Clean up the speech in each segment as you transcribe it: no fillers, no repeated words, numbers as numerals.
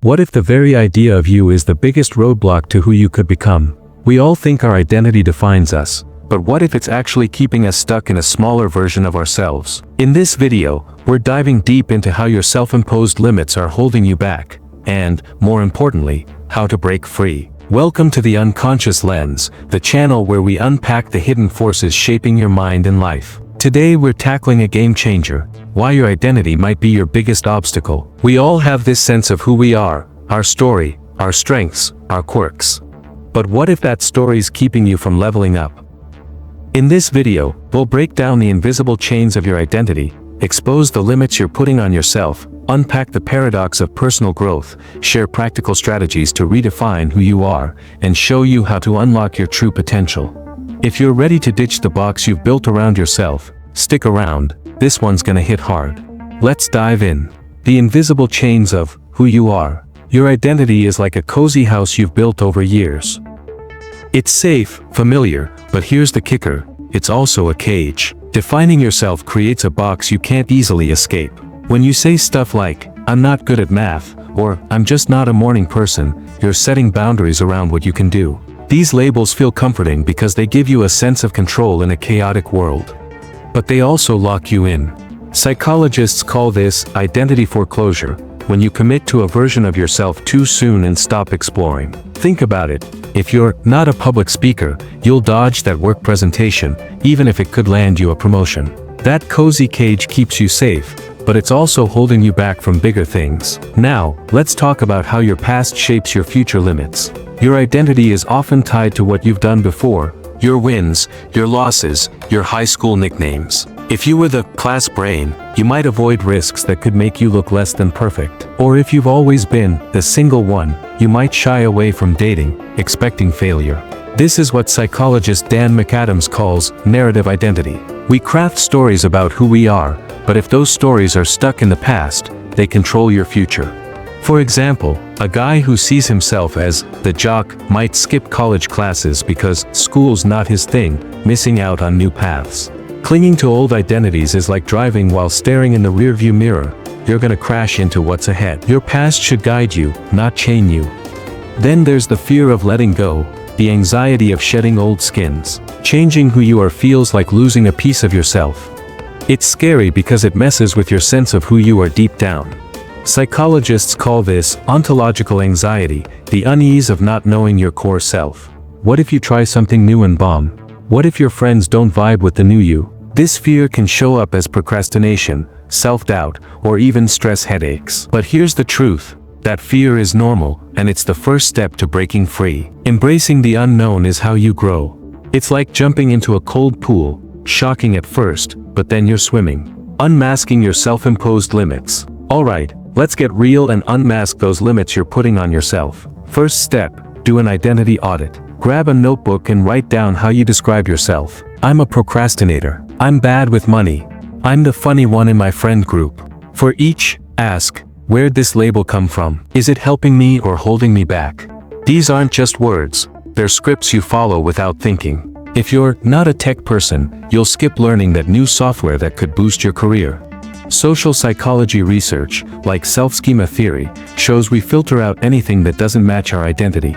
What if the very idea of you is the biggest roadblock to who you could become? We all think our identity defines us, but what if it's actually keeping us stuck in a smaller version of ourselves? In this video, we're diving deep into how your self-imposed limits are holding you back, and, more importantly, how to break free. Welcome to the Unconscious Lens, the channel where we unpack the hidden forces shaping your mind and life. Today we're tackling a game changer, why your identity might be your biggest obstacle. We all have this sense of who we are, our story, our strengths, our quirks. But what if that story's keeping you from leveling up? In this video, we'll break down the invisible chains of your identity, expose the limits you're putting on yourself, unpack the paradox of personal growth, share practical strategies to redefine who you are, and show you how to unlock your true potential. If you're ready to ditch the box you've built around yourself, stick around, this one's gonna hit hard. Let's dive in. The invisible chains of who you are. Your identity is like a cozy house you've built over years. It's safe, familiar, but here's the kicker, it's also a cage. Defining yourself creates a box you can't easily escape. When you say stuff like, "I'm not good at math," or "I'm just not a morning person," you're setting boundaries around what you can do. These labels feel comforting because they give you a sense of control in a chaotic world. But they also lock you in. Psychologists call this identity foreclosure, when you commit to a version of yourself too soon and stop exploring. Think about it. If you're not a public speaker, you'll dodge that work presentation, even if it could land you a promotion. That cozy cage keeps you safe, but it's also holding you back from bigger things. Now, let's talk about how your past shapes your future limits. Your identity is often tied to what you've done before, your wins, your losses, your high school nicknames. If you were the class brain, you might avoid risks that could make you look less than perfect. Or if you've always been the single one, you might shy away from dating, expecting failure. This is what psychologist Dan McAdams calls narrative identity. We craft stories about who we are, but if those stories are stuck in the past, they control your future. For example, a guy who sees himself as the jock might skip college classes because school's not his thing, missing out on new paths. Clinging to old identities is like driving while staring in the rearview mirror. You're gonna crash into what's ahead. Your past should guide you, not chain you. Then there's the fear of letting go, the anxiety of shedding old skins. Changing who you are feels like losing a piece of yourself. It's scary because it messes with your sense of who you are deep down. Psychologists call this ontological anxiety, the unease of not knowing your core self. What if you try something new and bomb? What if your friends don't vibe with the new you? This fear can show up as procrastination, self-doubt, or even stress headaches. But here's the truth, that fear is normal, and it's the first step to breaking free. Embracing the unknown is how you grow. It's like jumping into a cold pool, shocking at first, but then you're swimming. Unmasking your self-imposed limits. Alright, let's get real and unmask those limits you're putting on yourself. First step, do an identity audit. Grab a notebook and write down how you describe yourself. I'm a procrastinator. I'm bad with money. I'm the funny one in my friend group. For each, ask, where'd this label come from? Is it helping me or holding me back? These aren't just words, they're scripts you follow without thinking. If you're not a tech person, you'll skip learning that new software that could boost your career. Social psychology research, like self-schema theory, shows we filter out anything that doesn't match our identity.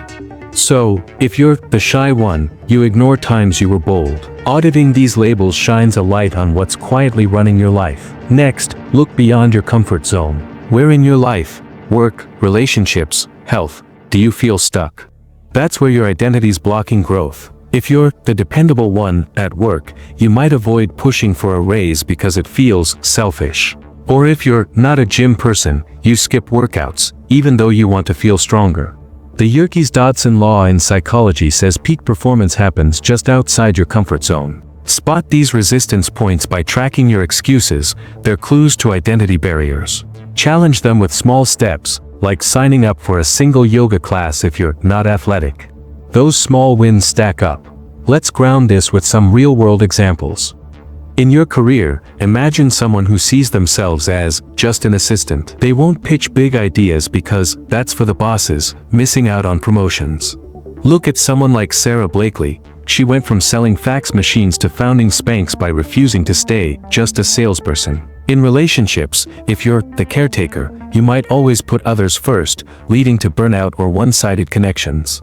So, if you're the shy one, you ignore times you were bold. Auditing these labels shines a light on what's quietly running your life. Next, look beyond your comfort zone. Where in your life, work, relationships, health, do you feel stuck? That's where your identity's blocking growth. If you're the dependable one at work, you might avoid pushing for a raise because it feels selfish. Or if you're not a gym person, you skip workouts, even though you want to feel stronger. The Yerkes-Dodson law in psychology says peak performance happens just outside your comfort zone. Spot these resistance points by tracking your excuses, they're clues to identity barriers. Challenge them with small steps, like signing up for a single yoga class if you're not athletic. Those small wins stack up. Let's ground this with some real-world examples. In your career, imagine someone who sees themselves as just an assistant. They won't pitch big ideas because that's for the bosses, missing out on promotions. Look at someone like Sarah Blakely. She went from selling fax machines to founding Spanx by refusing to stay just a salesperson. In relationships, if you're the caretaker, you might always put others first, leading to burnout or one-sided connections.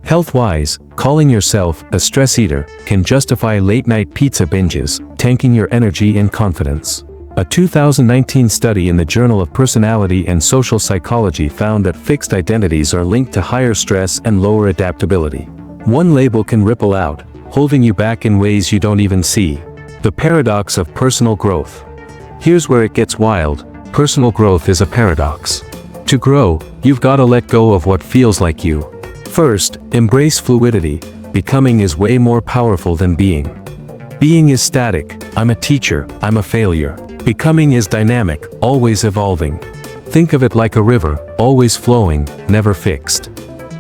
Health-wise, calling yourself a stress eater can justify late-night pizza binges, tanking your energy and confidence. A 2019 study in the Journal of Personality and Social Psychology found that fixed identities are linked to higher stress and lower adaptability. One label can ripple out, holding you back in ways you don't even see. The paradox of personal growth. Here's where it gets wild. Personal growth is a paradox. To grow, you've got to let go of what feels like you. First, embrace fluidity. Becoming is way more powerful than being. Being is static. I'm a teacher, I'm a failure. Becoming is dynamic, always evolving. Think of it like a river, always flowing, never fixed.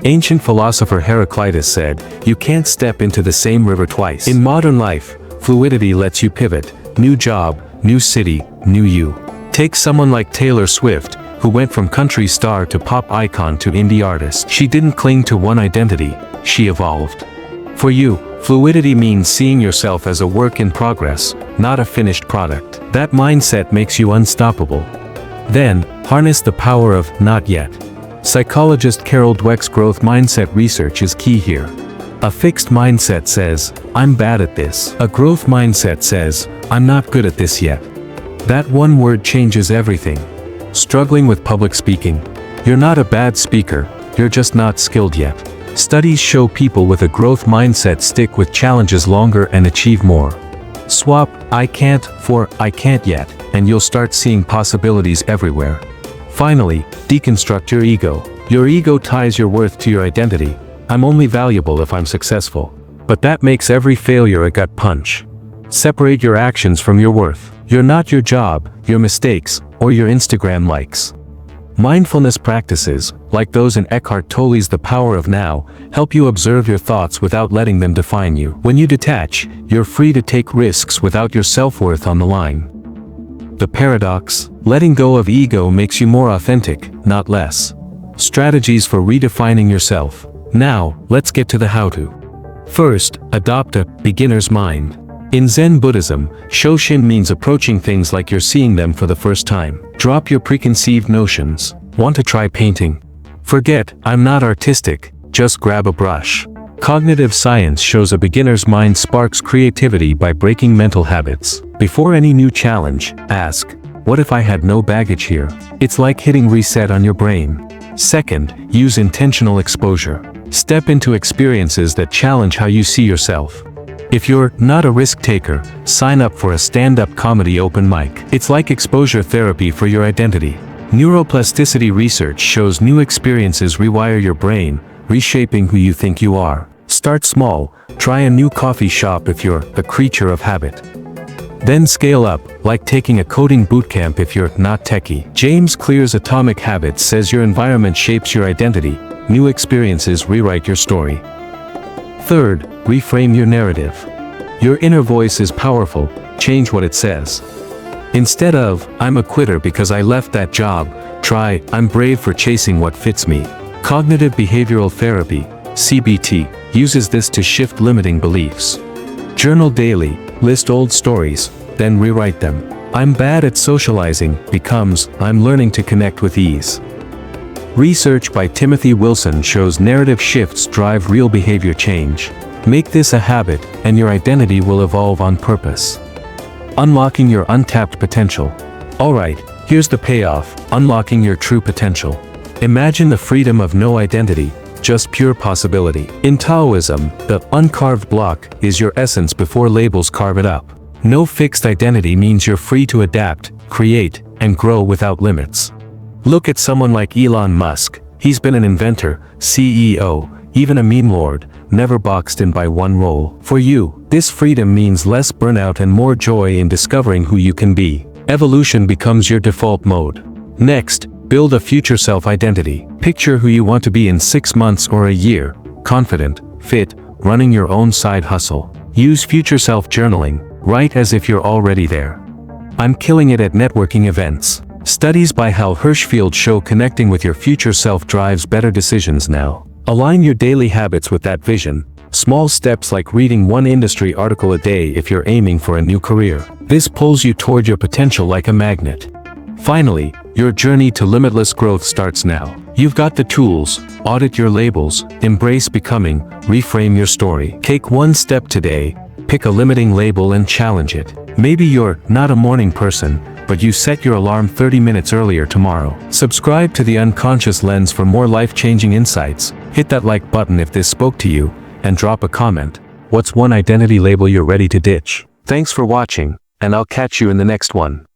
Ancient philosopher Heraclitus said, "You can't step into the same river twice." In modern life, fluidity lets you pivot. New job, new city, new you. Take someone like Taylor Swift, who went from country star to pop icon to indie artist. She didn't cling to one identity, she evolved. For you, fluidity means seeing yourself as a work in progress, not a finished product. That mindset makes you unstoppable. Then, harness the power of not yet. Psychologist Carol Dweck's growth mindset research is key here. A fixed mindset says, "I'm bad at this." A growth mindset says, "I'm not good at this yet." That one word changes everything. Struggling with public speaking? You're not a bad speaker, you're just not skilled yet. Studies show people with a growth mindset stick with challenges longer and achieve more. Swap "I can't" for "I can't yet," and you'll start seeing possibilities everywhere. Finally, deconstruct your ego. Your ego ties your worth to your identity. I'm only valuable if I'm successful. But that makes every failure a gut punch. Separate your actions from your worth. You're not your job, your mistakes, or your Instagram likes. Mindfulness practices, like those in Eckhart Tolle's The Power of Now, help you observe your thoughts without letting them define you. When you detach, you're free to take risks without your self-worth on the line. The paradox: letting go of ego makes you more authentic, not less. Strategies for redefining yourself. Now, let's get to the how-to. First, adopt a beginner's mind. In Zen Buddhism, Shoshin means approaching things like you're seeing them for the first time. Drop your preconceived notions. Want to try painting? Forget, "I'm not artistic," just grab a brush. Cognitive science shows a beginner's mind sparks creativity by breaking mental habits. Before any new challenge, ask, "What if I had no baggage here?" It's like hitting reset on your brain. Second, use intentional exposure. Step into experiences that challenge how you see yourself. If you're not a risk taker, sign up for a stand-up comedy open mic. It's like exposure therapy for your identity. Neuroplasticity research shows new experiences rewire your brain, reshaping who you think you are. Start small, try a new coffee shop if you're the creature of habit. Then scale up, like taking a coding bootcamp if you're not techie. James Clear's Atomic Habits says your environment shapes your identity, new experiences rewrite your story. Third, reframe your narrative. Your inner voice is powerful, change what it says. Instead of, "I'm a quitter because I left that job," try, "I'm brave for chasing what fits me." Cognitive behavioral therapy, CBT, uses this to shift limiting beliefs. Journal daily, list old stories, then rewrite them. "I'm bad at socializing" becomes, "I'm learning to connect with ease." Research by Timothy Wilson shows narrative shifts drive real behavior change. Make this a habit, and your identity will evolve on purpose. Unlocking your untapped potential. Alright, here's the payoff: unlocking your true potential. Imagine the freedom of no identity, just pure possibility. In Taoism, the uncarved block is your essence before labels carve it up. No fixed identity means you're free to adapt, create, and grow without limits. Look at someone like Elon Musk. He's been an inventor, CEO, even a meme lord, never boxed in by one role. For you, this freedom means less burnout and more joy in discovering who you can be. Evolution becomes your default mode. Next, build a future self-identity. Picture who you want to be in 6 months or a year: confident, fit, running your own side hustle. Use future self-journaling. Write as if you're already there. "I'm killing it at networking events." Studies by Hal Hershfield show connecting with your future self drives better decisions now. Align your daily habits with that vision. Small steps like reading one industry article a day if you're aiming for a new career. This pulls you toward your potential like a magnet. Finally, your journey to limitless growth starts now. You've got the tools: audit your labels, embrace becoming, reframe your story. Take one step today, pick a limiting label and challenge it. Maybe you're not a morning person, but you set your alarm 30 minutes earlier tomorrow. Subscribe to the Unconscious Lens for more life-changing insights. Hit that like button if this spoke to you, and drop a comment. What's one identity label you're ready to ditch? Thanks for watching, and I'll catch you in the next one.